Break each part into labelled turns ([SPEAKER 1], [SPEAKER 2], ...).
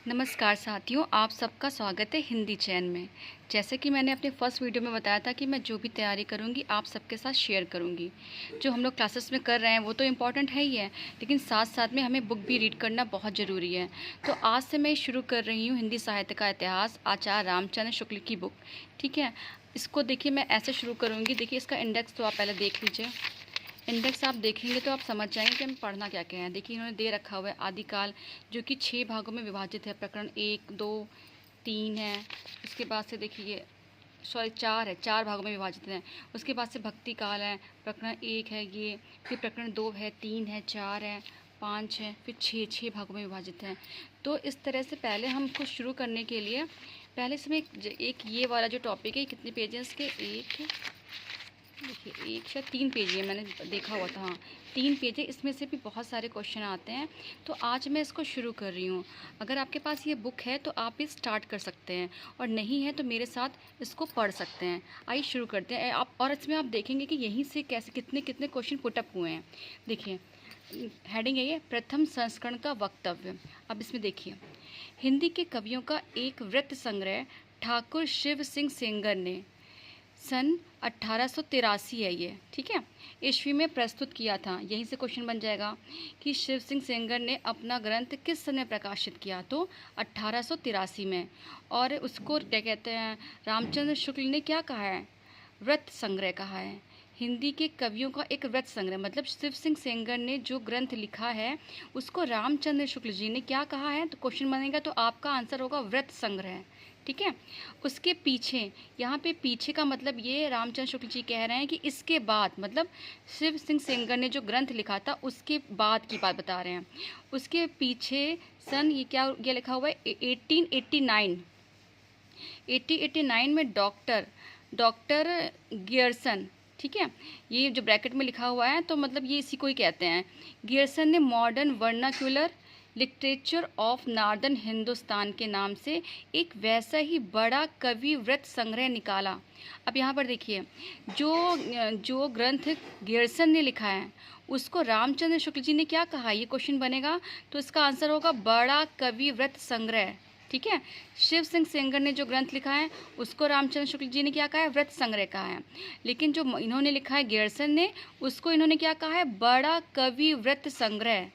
[SPEAKER 1] नमस्कार साथियों, आप सबका स्वागत है हिंदी चैन में। जैसे कि मैंने अपने फर्स्ट वीडियो में बताया था कि मैं जो भी तैयारी करूंगी आप सबके साथ शेयर करूंगी। जो हम लोग क्लासेस में कर रहे हैं वो तो इम्पॉर्टेंट है ही है, लेकिन साथ साथ में हमें बुक भी रीड करना बहुत ज़रूरी है। तो आज से मैं शुरू कर रही हूँ हिंदी साहित्य का इतिहास, आचार्य रामचंद्र शुक्ल की बुक। ठीक है, इसको देखिए मैं ऐसे शुरू करूँगी। देखिए इसका इंडेक्स तो आप पहले देख लीजिए। इंडेक्स आप देखेंगे तो आप समझ जाएंगे कि हमें पढ़ना क्या क्या है। देखिए इन्होंने दे रखा हुआ है आदिकाल, जो कि 6 भागों में विभाजित है। प्रकरण 1, 2, 3 है। उसके बाद से देखिए सॉरी 4 है, 4 भागों में विभाजित है। उसके बाद से भक्ति काल है, प्रकरण 1 है ये, फिर प्रकरण 2 है, 3 है, 4 है, 5 है, फिर 6 भागों में विभाजित है। तो इस तरह से पहले हमको शुरू करने के लिए पहले इसमें एक ये वाला जो टॉपिक है, कितने पेजेस के, एक देखिए एक या 3 पेज है, मैंने देखा हुआ था। हाँ 3 पेज है, इसमें से भी बहुत सारे क्वेश्चन आते हैं। तो आज मैं इसको शुरू कर रही हूँ। अगर आपके पास ये बुक है तो आप भी स्टार्ट कर सकते हैं, और नहीं है तो मेरे साथ इसको पढ़ सकते हैं। आइए शुरू करते हैं आप। और इसमें आप देखेंगे कि यहीं से कैसे कितने कितने क्वेश्चन पुटअप हुए हैं। देखिए हेडिंग है ये, प्रथम संस्करण का वक्तव्य। अब इसमें देखिए, हिंदी के कवियों का एक वृत्त संग्रह ठाकुर शिव सिंह सेंगर ने सन 1883 है ये, ठीक है, ईस्वी में प्रस्तुत किया था। यहीं से क्वेश्चन बन जाएगा कि शिव सिंह सेंगर ने अपना ग्रंथ किस समय प्रकाशित किया, तो 1883 में। और उसको क्या कहते हैं, रामचंद्र शुक्ल ने क्या कहा है, व्रत संग्रह कहा है। हिंदी के कवियों का एक व्रत संग्रह, मतलब शिव सिंह सेंगर ने जो ग्रंथ लिखा है उसको रामचंद्र शुक्ल जी ने क्या कहा है। तो क्वेश्चन बनेगा तो आपका आंसर होगा व्रत संग्रह। ठीक है, उसके पीछे, यहाँ पे पीछे का मतलब ये रामचंद्र शुक्ल जी कह रहे हैं कि इसके बाद, मतलब शिव सिंह सेंगर ने जो ग्रंथ लिखा था उसके बाद की बात बता रहे हैं। उसके पीछे सन ये क्या ये लिखा हुआ है 1889। 1889 में डॉक्टर गियर्सन, ठीक है, ये जो ब्रैकेट में लिखा हुआ है तो मतलब ये इसी को ही कहते हैं। गियर्सन ने modern vernacular literature of northern Hindustan के नाम से एक वैसा ही बड़ा कवि व्रत संग्रह निकाला। अब यहाँ पर देखिए, जो ग्रंथ गियर्सन ने लिखा है उसको रामचंद्र शुक्ल जी ने क्या कहा, ये क्वेश्चन बनेगा। तो इसका आंसर होगा बड़ा कवि व्रत संग्रह। ठीक है, शिव सिंह सेंगर ने जो ग्रंथ लिखा है उसको रामचंद्र शुक्ल जी ने क्या कहा है, व्रत संग्रह कहा है। लेकिन जो इन्होंने लिखा है गियर्सन ने, उसको इन्होंने क्या कहा है, बड़ा कवि व्रत संग्रह।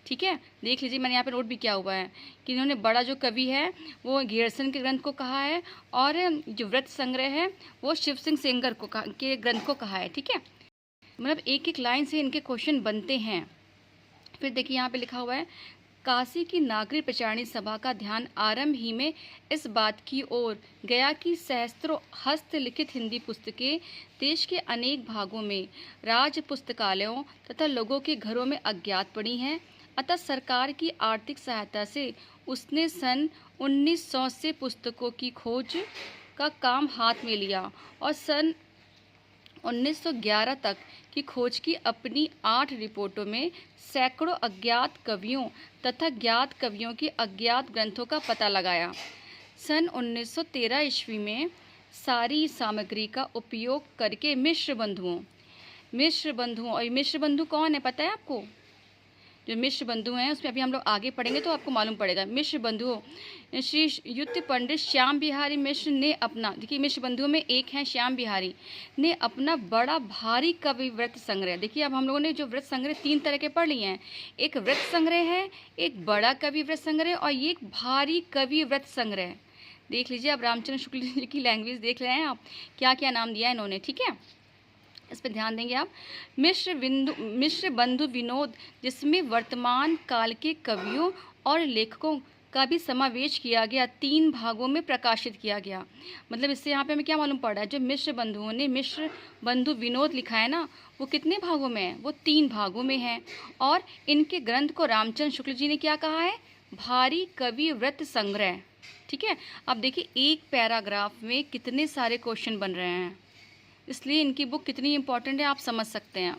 [SPEAKER 1] ठीक है, देख लीजिए मैंने यहाँ पे नोट भी किया हुआ है कि इन्होंने बड़ा जो कवि है वो गियर्सन के ग्रंथ को कहा है, और जो व्रत संग्रह है वो शिव सिंह सेंगर को के ग्रंथ को कहा है। ठीक है, मतलब एक एक लाइन से इनके क्वेश्चन बनते हैं। फिर देखिए यहाँ पे लिखा हुआ है, काशी की नागरिक प्रचारणी सभा का ध्यान आरंभ ही में इस बात की ओर गया कि सहस्त्रों हस्तलिखित हिंदी पुस्तकें देश के अनेक भागों में राज पुस्तकालयों तथा लोगों के घरों में अज्ञात पड़ी हैं। अतः सरकार की आर्थिक सहायता से उसने सन 1900 से पुस्तकों की खोज का काम हाथ में लिया, और सन 1911 तक की खोज की अपनी 8 रिपोर्टों में सैकड़ों अज्ञात कवियों तथा ज्ञात कवियों की अज्ञात ग्रंथों का पता लगाया। सन 1913 ईस्वी में सारी सामग्री का उपयोग करके मिश्र बंधुओं, और मिश्र बंधु कौन है पता है आपको, जो मिश्र बंधु हैं उसमें अभी हम लोग आगे पढ़ेंगे तो आपको मालूम पड़ेगा। मिश्र बंधुओं श्री युक्त पंडित श्याम बिहारी मिश्र ने अपना, देखिए मिश्र बंधुओं में एक हैं श्याम बिहारी, ने अपना बड़ा भारी कवि व्रत संग्रह। देखिए अब हम लोगों ने जो व्रत संग्रह 3 तरह के पढ़ लिए हैं, एक व्रत संग्रह है, एक बड़ा कवि व्रत संग्रह, और ये एक भारी कवि व्रत संग्रह। देख लीजिए, अब रामचंद्र शुक्ल जी की लैंग्वेज देख रहे हैं आप, क्या क्या नाम दिया है इन्होंने। ठीक है, इस पर ध्यान देंगे आप। मिश्र बंधु विनोद, जिसमें वर्तमान काल के कवियों और लेखकों का भी समावेश किया गया, 3 भागों में प्रकाशित किया गया। मतलब इससे यहाँ पे हमें क्या मालूम पड़ रहा है, जो मिश्र बंधुओं ने मिश्र बंधु विनोद लिखा है ना, वो कितने भागों में है, वो 3 भागों में है। और इनके ग्रंथ को रामचंद्र शुक्ल जी ने क्या कहा है, भारी कवि व्रत संग्रह। ठीक है, अब देखिए एक पैराग्राफ में कितने सारे क्वेश्चन बन रहे हैं, इसलिए इनकी बुक कितनी इम्पोर्टेंट है आप समझ सकते हैं।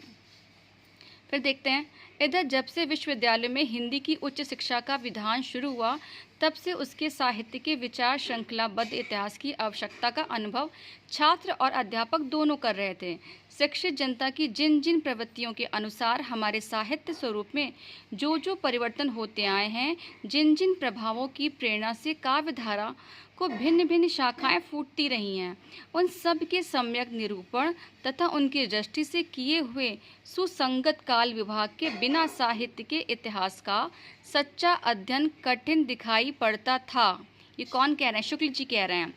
[SPEAKER 1] फिर देखते हैं, इधर जब से विश्वविद्यालय में हिंदी की उच्च शिक्षा का विधान शुरू हुआ, तब से उसके साहित्य के विचार श्रृंखलाबद्ध इतिहास की आवश्यकता का अनुभव छात्र और अध्यापक दोनों कर रहे थे। शिक्षित जनता की जिन जिन प्रवृत्तियों के अनुसार हमारे साहित्य स्वरूप में जो जो परिवर्तन होते आए हैं, जिन जिन प्रभावों की प्रेरणा से काव्यधारा को भिन्न भिन्न शाखाएं फूटती रही हैं, उन सब के सम्यक निरूपण तथा उनकी दृष्टि से किए हुए सुसंगत काल विभाग के बिना साहित्य के इतिहास का सच्चा अध्ययन कठिन दिखाई पड़ता था। ये कौन कह रहे हैं? शुक्ल जी कह रहे हैं।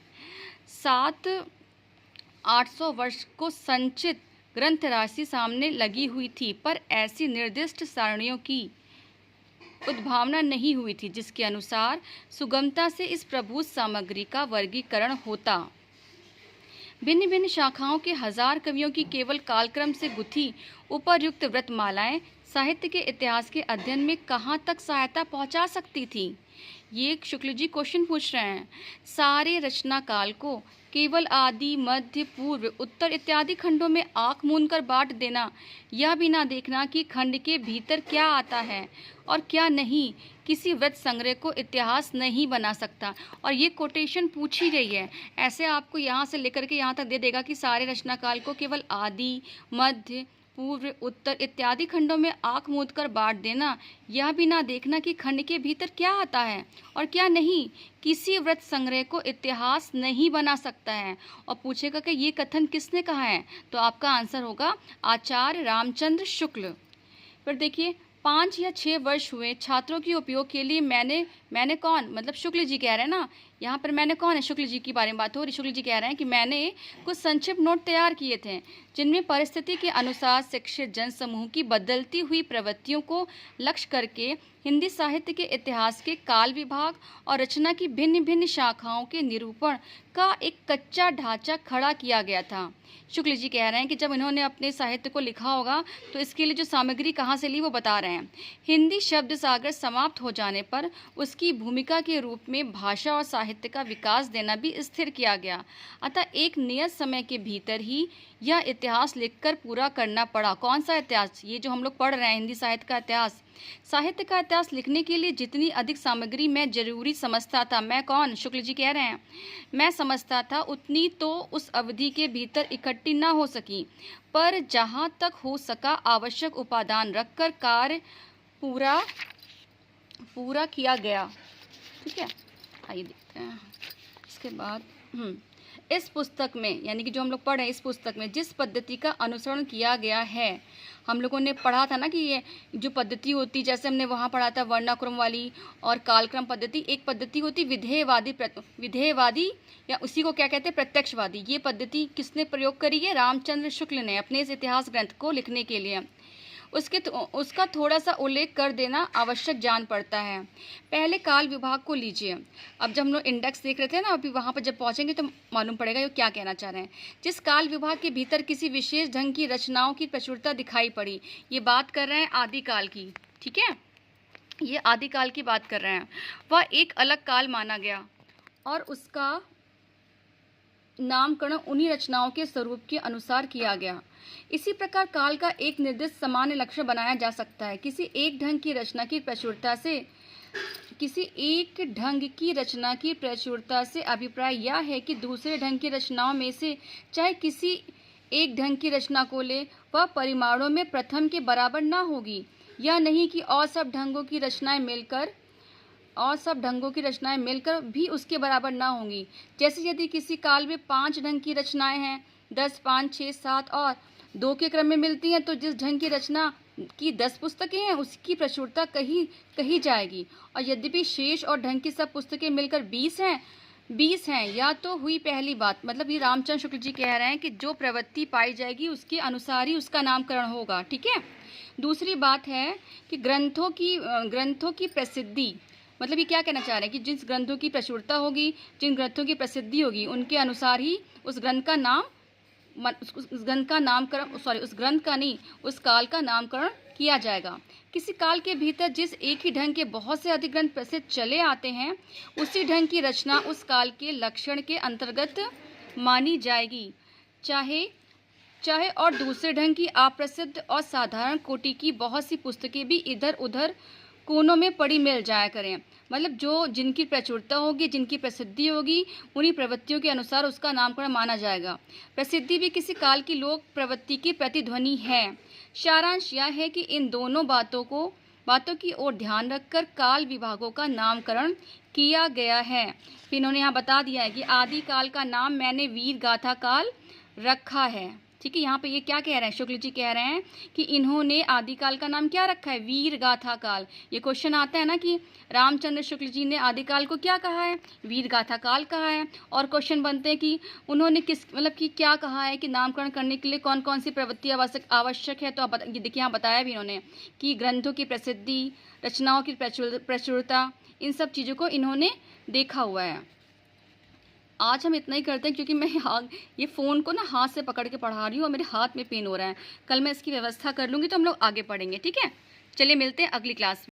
[SPEAKER 1] 700-800 वर्ष को संचित ग्रंथ राशि सामने लगी हुई थी, पर ऐसी निर्दिष्ट सारणियों की उद्भावना नहीं हुई थी जिसके अनुसार सुगमता से इस प्रभुत सामग्री का वर्गीकरण होता। भिन्न भिन्न शाखाओं के 1000 कवियों की केवल कालक्रम से गुथी उपर्युक्त व्रतमालाएं साहित्य के इतिहास के अध्ययन में कहाँ तक सहायता पहुँचा सकती थी? ये शुक्ल जी क्वेश्चन पूछ रहे हैं। सारे रचना काल को केवल आदि, मध्य, पूर्व, उत्तर इत्यादि खंडों में आँख मूंद कर बांट देना, यह भी ना देखना कि खंड के भीतर क्या आता है और क्या नहीं, किसी व्रत संग्रह को इतिहास नहीं बना सकता। और ये कोटेशन पूछी गई है, ऐसे आपको यहाँ से लेकर के यहाँ तक दे देगा कि सारे रचना काल को केवल आदि, मध्य, पूर्व, उत्तर इत्यादि खंडों में आँख मूंद कर बांट देना, यह भी ना देखना कि खंड के भीतर क्या आता है और क्या नहीं, किसी व्रत संग्रह को इतिहास नहीं बना सकता है। और पूछेगा कि ये कथन किसने कहा है, तो आपका आंसर होगा आचार्य रामचंद्र शुक्ल। फिर देखिए, 5 या 6 वर्ष हुए छात्रों के उपयोग के लिए मैंने कौन, मतलब शुक्ल जी कह रहे हैं ना, यहाँ पर मैंने कौन है? शुक्ल जी की बारे में बात हो रही। शुक्ल जी कह रहे हैं कि मैंने कुछ संक्षिप्त नोट तैयार किए थे जिनमें परिस्थिति के अनुसार शिक्षित जन समूह की बदलती हुई प्रवृत्तियों को लक्ष्य करके हिंदी साहित्य के इतिहास के काल विभाग और रचना की भिन्न भिन्न शाखाओं के निरूपण का एक कच्चा ढांचा खड़ा किया गया था। शुक्ल जी कह रहे हैं कि जब इन्होंने अपने साहित्य को लिखा होगा तो इसके लिए जो सामग्री कहाँ से ली वो बता रहे हैं। हिंदी शब्द सागर समाप्त हो जाने पर उसकी भूमिका के रूप में भाषा और साहित्य का विकास देना भी स्थिर किया गया। अतः एक नियत समय के भीतर ही यह इतिहास लिखकर पूरा करना पड़ा। कौन सा इतिहास? ये जो हम लोग पढ़ रहे हैं, हिंदी साहित्य का इतिहास। साहित्य का इतिहास लिखने के लिए जितनी अधिक सामग्री मैं जरूरी समझता था, मैं कौन? शुक्ल जी कह रहे हैं, मैं समझता था उतनी तो उस अवधि के भीतर इकट्ठी न हो सकी, पर जहाँ तक हो सका आवश्यक उपादान रखकर कार्य पूरा किया गया। ठीक है, आइए देखते हैं इसके बाद। इस पुस्तक में, यानी कि जो हम लोग पढ़ रहे हैं, इस पुस्तक में जिस पद्धति का अनुसरण किया गया है, हम लोगों ने पढ़ा था ना कि ये जो पद्धति होती, जैसे हमने वहाँ पढ़ा था वर्णाक्रम वाली और कालक्रम पद्धति। एक पद्धति होती विधेयवादी या उसी को क्या कहते हैं, प्रत्यक्षवादी। ये पद्धति किसने प्रयोग करी है? रामचंद्र शुक्ल ने अपने इस इतिहास ग्रंथ को लिखने के लिए। उसका थोड़ा सा उल्लेख कर देना आवश्यक जान पड़ता है। पहले काल विभाग को लीजिए। अब जब हम लोग इंडेक्स देख रहे थे ना, अभी वहाँ पर जब पहुँचेंगे तो मालूम पड़ेगा ये क्या कहना चाह रहे हैं। जिस काल विभाग के भीतर किसी विशेष ढंग की रचनाओं की प्रचुरता दिखाई पड़ी, ये बात कर रहे हैं आदिकाल की। ठीक है, ये आदिकाल की बात कर रहे हैं। वह एक अलग काल माना गया और उसका नामकरण उन्हीं रचनाओं के स्वरूप के अनुसार किया गया। इसी प्रकार काल का एक निर्दिष्ट सामान्य लक्षण बनाया जा सकता है। किसी एक ढंग की रचना की प्रचुरता से अभिप्राय यह है कि दूसरे ढंग की रचनाओं में से चाहे किसी एक ढंग की रचना को ले, वह परिमाणों में प्रथम के बराबर ना होगी। यह नहीं कि और सब ढंगों की रचनाएं मिलकर भी उसके बराबर ना होंगी। जैसे यदि किसी काल में 5 ढंग की रचनाएं हैं, 10, 5, 6, 7 और 2 के क्रम में मिलती हैं, तो जिस ढंग की रचना की 10 पुस्तकें हैं उसकी प्रचुरता कही जाएगी। और यद्यपि शेष और ढंग की सब पुस्तकें मिलकर 20 हैं, या तो हुई पहली बात। मतलब ये रामचंद्र शुक्ल जी कह रहे हैं कि जो प्रवृत्ति पाई जाएगी उसके अनुसार ही उसका नामकरण होगा। ठीक है। दूसरी बात है कि ग्रंथों की प्रसिद्धि, मतलब ये क्या कहना चाह रहे हैं कि जिस ग्रंथों की प्रचुरता होगी, जिन ग्रंथों की प्रसिद्धि होगी, उनके अनुसार ही उस ग्रंथ काल का नामकरण किया जाएगा। किसी काल के भीतर जिस एक ही ढंग के बहुत से अधिक ग्रंथ प्रसिद्ध चले आते हैं, उसी ढंग की रचना उस काल के लक्षण के अंतर्गत मानी जाएगी, चाहे और दूसरे ढंग की अप्रसिद्ध और साधारण कोटि की बहुत सी पुस्तकें भी इधर उधर कोनों में पड़ी मिल जाया करें। मतलब जो जिनकी प्रचुरता होगी, जिनकी प्रसिद्धि होगी, उन्हीं प्रवृत्तियों के अनुसार उसका नामकरण माना जाएगा। प्रसिद्धि भी किसी काल की लोक प्रवृत्ति की प्रतिध्वनि है। सारांश यह है कि इन दोनों बातों की ओर ध्यान रखकर काल विभागों का नामकरण किया गया है। फिर इन्होंने यहाँ बता दिया है कि आदि काल का नाम मैंने वीर गाथा काल रखा है। ठीक है, यहाँ पे ये क्या कह रहे हैं, शुक्ल जी कह रहे हैं कि इन्होंने आदिकाल का नाम क्या रखा है, वीर गाथा काल। ये क्वेश्चन आता है ना कि रामचंद्र शुक्ल जी ने आदिकाल को क्या कहा है, वीर गाथा काल कहा है। और क्वेश्चन बनते हैं कि उन्होंने किस मतलब कि क्या कहा है कि नामकरण करने के लिए कौन कौन सी प्रवृत्ति आवश्यक है। तो आप ये देखिए यहाँ बताया भी इन्होंने कि ग्रंथों की प्रसिद्धि, रचनाओं की प्रचुरता, इन सब चीज़ों को इन्होंने देखा हुआ है। आज हम इतना ही करते हैं क्योंकि मैं ये फ़ोन को ना हाथ से पकड़ के पढ़ा रही हूँ और मेरे हाथ में पेन हो रहा है। कल मैं इसकी व्यवस्था कर लूँगी तो हम लोग आगे पढ़ेंगे। ठीक है, चलिए मिलते हैं अगली क्लास में।